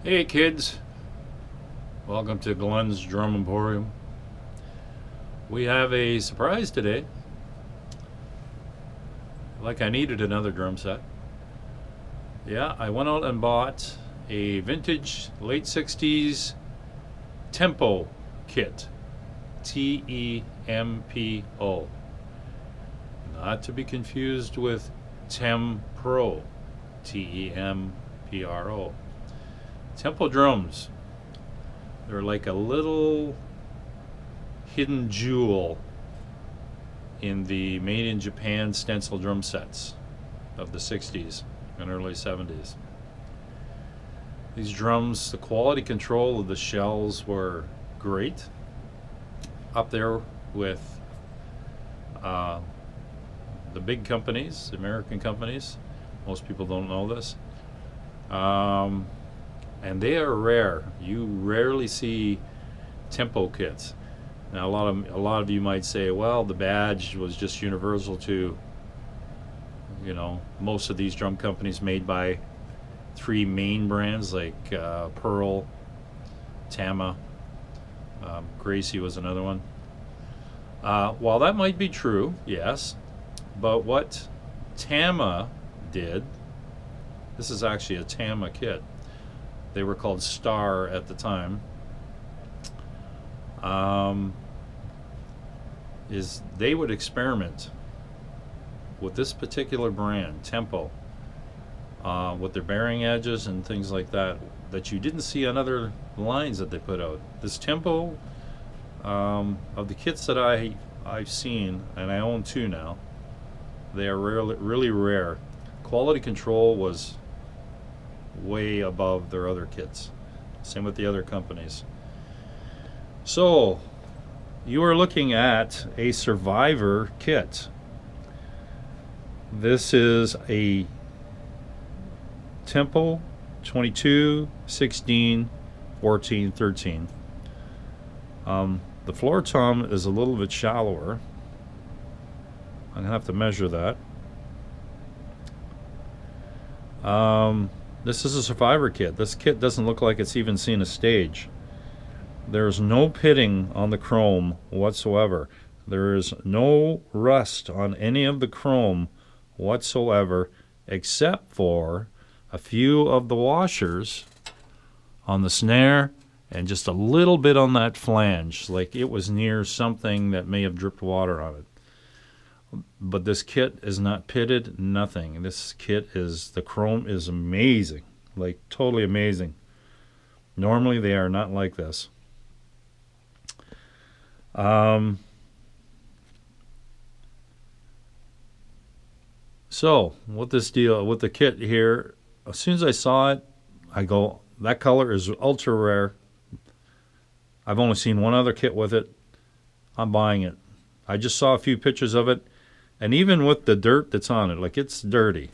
Hey kids, welcome to Glenn's Drum Emporium. We have a surprise today. Like I needed another drum set. Yeah, I went out and bought a vintage late 60s Tempo kit. Tempo. Not to be confused with Tempro. Tempro. Tempo drums. They're like a little hidden jewel in the made in Japan stencil drum sets of the 60s and early 70s. These drums, the quality control of the shells were great. Up there with the big companies, the American companies. Most people don't know this. And they are rare. You rarely see Tempo kits. Now, a lot of you might say, well, the badge was just universal to, most of these drum companies made by three main brands like Pearl, Tama, Gracie was another one. While that might be true, yes, but what Tama did, this is actually a Tama kit. They were called Star at the time. Is they would experiment with this particular brand, Tempo, with their bearing edges and things like that you didn't see on other lines that they put out. This Tempo, of the kits that I've seen, and I own two now, they are really rare. Quality control was way above their other kits. Same with the other companies. So, you are looking at a Survivor kit. This is a Tempo 22, 16, 14, 13. The floor tom is a little bit shallower. I'm going to have to measure that. This is a Survivor kit. This kit doesn't look like it's even seen a stage. There's no pitting on the chrome whatsoever. There is no rust on any of the chrome whatsoever, except for a few of the washers on the snare and just a little bit on that flange, like it was near something that may have dripped water on it. But this kit is not pitted, nothing. This kit is, the chrome is amazing, like totally amazing. Normally they are not like this. So with this deal, with the kit here, as soon as I saw it, I go, that color is ultra rare. I've only seen one other kit with it. I'm buying it. I just saw a few pictures of it, and even with the dirt that's on it, like it's dirty.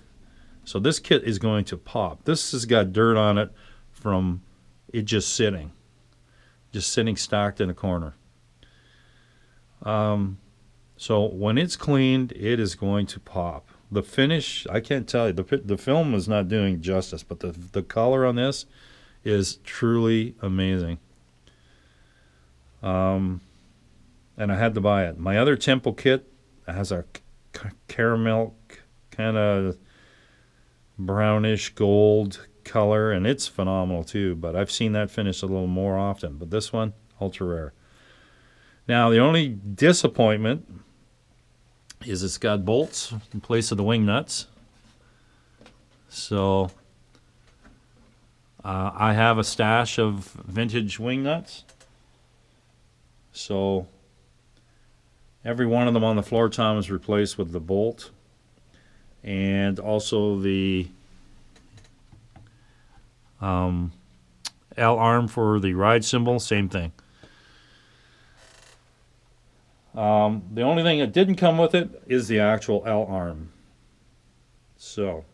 So this kit is going to pop. This has got dirt on it from it just sitting stacked in a corner. So when it's cleaned, it is going to pop. The finish, I can't tell you. The film is not doing justice, but the color on this is truly amazing. And I had to buy it. My other Tempo kit has a caramel kind of brownish gold color, and it's phenomenal too. But I've seen that finish a little more often. But this one, ultra rare. Now, the only disappointment is it's got bolts in place of the wing nuts. So I have a stash of vintage wing nuts. So every one of them on the floor tom is replaced with the bolt, and also the L arm for the ride cymbal, same thing. The only thing that didn't come with it is the actual L arm. So,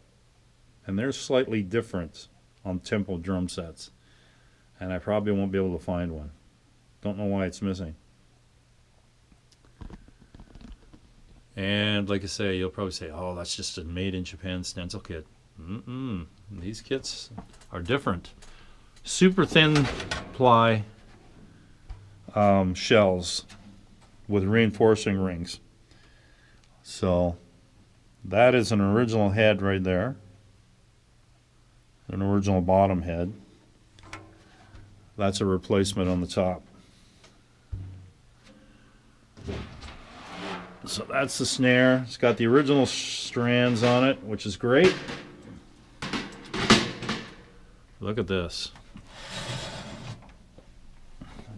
and they're slightly different on Tempo drum sets, and I probably won't be able to find one. Don't know why it's missing. And like I say, you'll probably say, oh, that's just a made in Japan stencil kit. These kits are different. super thin ply shells with reinforcing rings. So that is an original head right there, an original bottom head. That's a replacement on the top. So that's the snare. It's got the original strands on it, which is great. Look at this.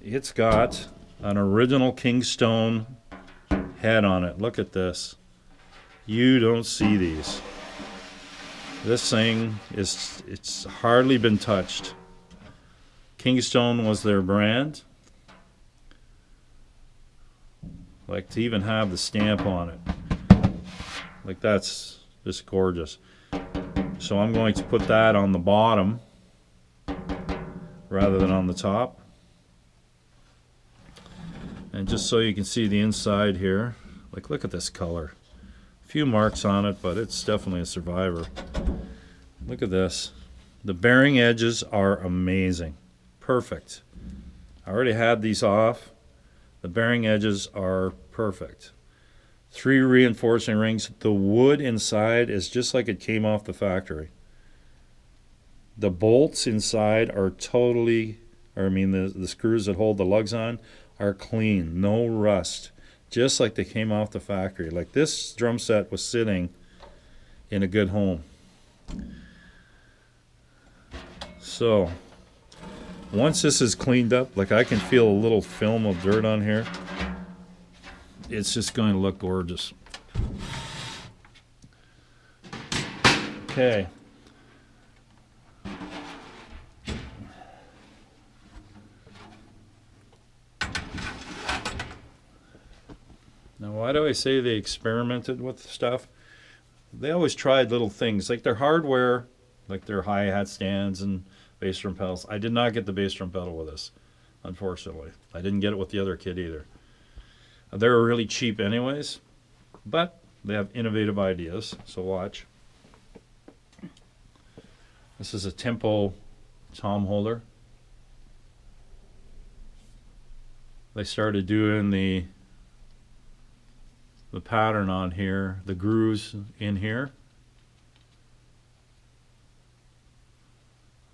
It's got an original Kingstone head on it. Look at this. You don't see these. This thing it's hardly been touched. Kingstone was their brand. Like, to even have the stamp on it. Like, that's just gorgeous. So I'm going to put that on the bottom rather than on the top. And just so you can see the inside here, like, look at this color. A few marks on it, but it's definitely a survivor. Look at this. The bearing edges are amazing. Perfect. I already had these off. The bearing edges are perfect. 3 reinforcing rings. The wood inside is just like it came off the factory. The bolts inside are totally, the screws that hold the lugs on are clean. No rust. Just like they came off the factory. Like, this drum set was sitting in a good home. So once this is cleaned up, like, I can feel a little film of dirt on here. It's just going to look gorgeous. Okay. Now, why do I say they experimented with stuff? They always tried little things, like their hardware, like their hi-hat stands and bass drum pedals. I did not get the bass drum pedal with this, unfortunately. I didn't get it with the other kit either. They're really cheap anyways, but they have innovative ideas, so watch. This is a Tempo tom holder. They started doing the pattern on here, the grooves in here.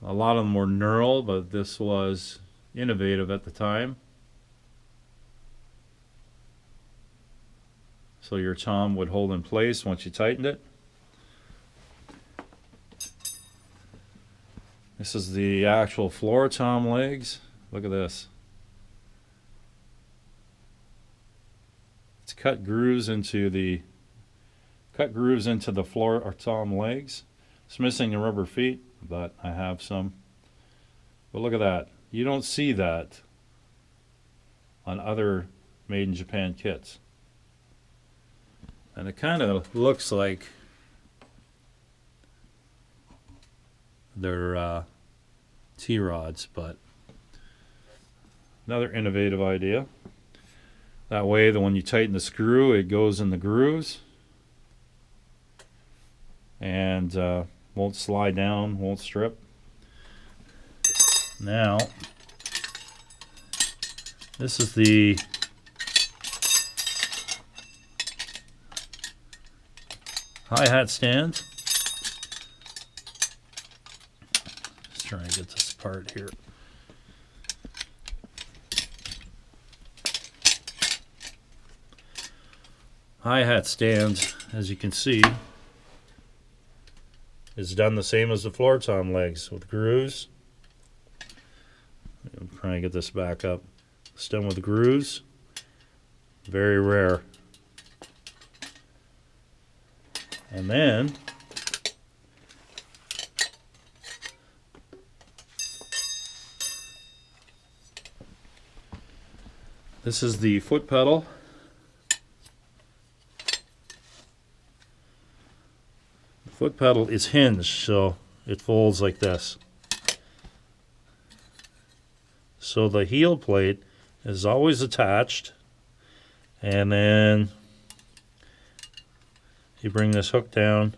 A lot of them were knurled, but this was innovative at the time. So your tom would hold in place once you tightened it. This is the actual floor tom legs. Look at this. It's cut grooves into the floor or tom legs. It's missing the rubber feet, but I have some. But look at that. You don't see that on other made in Japan kits. And it kind of looks like they're T-rods, but another innovative idea. That way, when you tighten the screw, it goes in the grooves and won't slide down, won't strip. Now, this is the hi-hat stand. Let's try and get this apart here. Hi-hat stand, as you can see, is done the same as the floor tom legs with grooves. I'm trying to get this back up. It's done with grooves. Very rare. And then this is the foot pedal. The foot pedal is hinged, so it folds like this. So the heel plate is always attached, and then you bring this hook down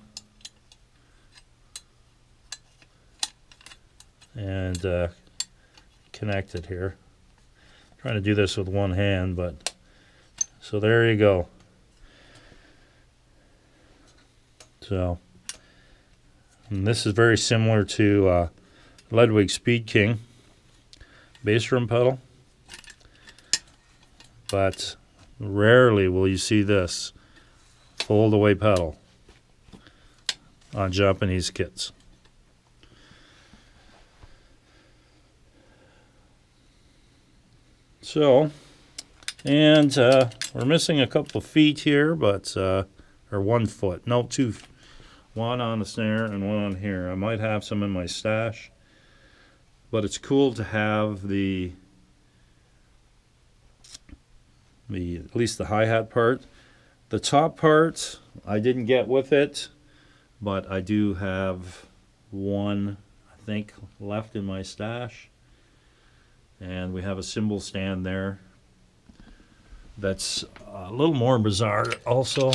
and connected here. I'm trying to do this with one hand, but so there you go. So, and this is very similar to Ludwig Speed King bass drum pedal, but rarely will you see this fold away pedal on Japanese kits. So, and we're missing a couple of feet here, but or 1 foot, no, two, one on the snare and one on here. I might have some in my stash, but it's cool to have the at least the hi-hat part. The top part I didn't get with it, but I do have one, I think, left in my stash. And we have a cymbal stand there that's a little more bizarre also.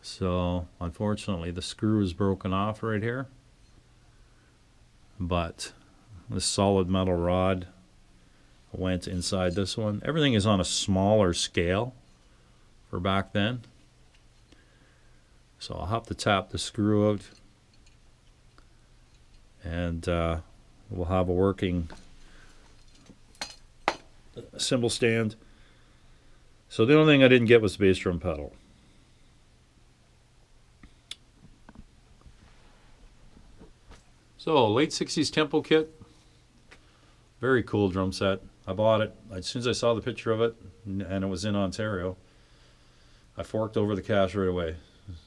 So unfortunately the screw is broken off right here, but this solid metal rod went inside this one. Everything is on a smaller scale for back then, so I'll have to tap the screw out, and we'll have a working cymbal stand. So the only thing I didn't get was the bass drum pedal. So, late 60s tempo kit. Very cool drum set. I bought it as soon as I saw the picture of it, and it was in Ontario. I forked over the cash right away.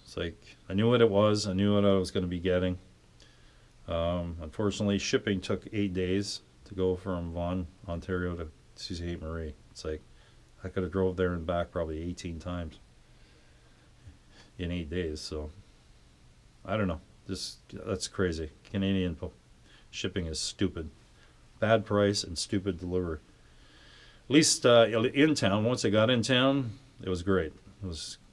It's like, I knew what it was. I knew what I was going to be getting. Unfortunately, shipping took 8 days to go from Vaughan, Ontario to Sault Ste. Marie. It's like, I could have drove there and back probably 18 times in 8 days. So, I don't know. That's crazy. Canadian shipping is stupid. Bad price and stupid delivery. At least in town, once I got in town, it was great.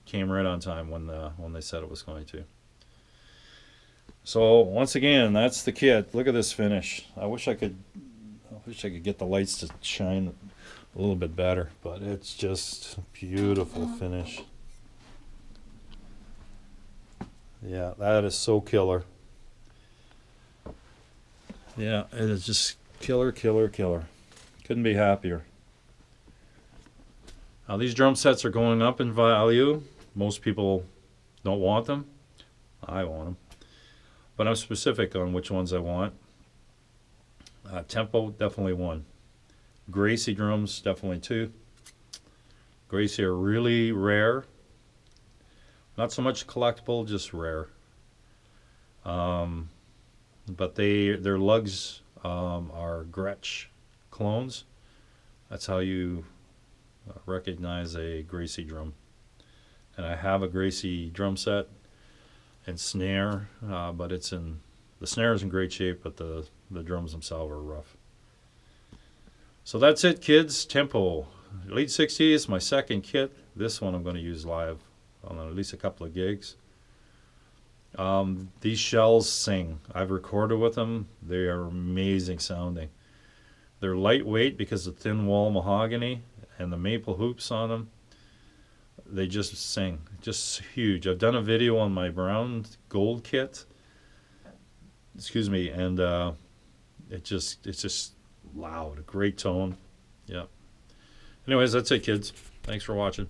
Came right on time when they said it was going to. So once again, that's the kit. Look at this finish. I wish I could get the lights to shine a little bit better, but it's just a beautiful finish. Yeah, that is so killer. Yeah, it is just killer, killer, killer. Couldn't be happier. Now these drum sets are going up in value. Most people don't want them. I want them. But I'm specific on which ones I want. Tempo, definitely 1. Gracie drums, definitely 2. Gracie are really rare. Not so much collectible, just rare. But their lugs are Gretsch clones. That's how you recognize a Gracie drum. And I have a Gracie drum set and snare, but the snare is in great shape, but the drums themselves are rough. So that's it, kids. Tempo, late 60s, my second kit. This one I'm going to use live on at least a couple of gigs. These shells sing. I've recorded with them. They are amazing sounding. They're lightweight because of thin wall mahogany and the maple hoops on them. They just sing. Just huge. I've done a video on my brown gold kit. Excuse me, and it's just loud. Great tone. Yeah. Anyways, that's it, kids. Thanks for watching.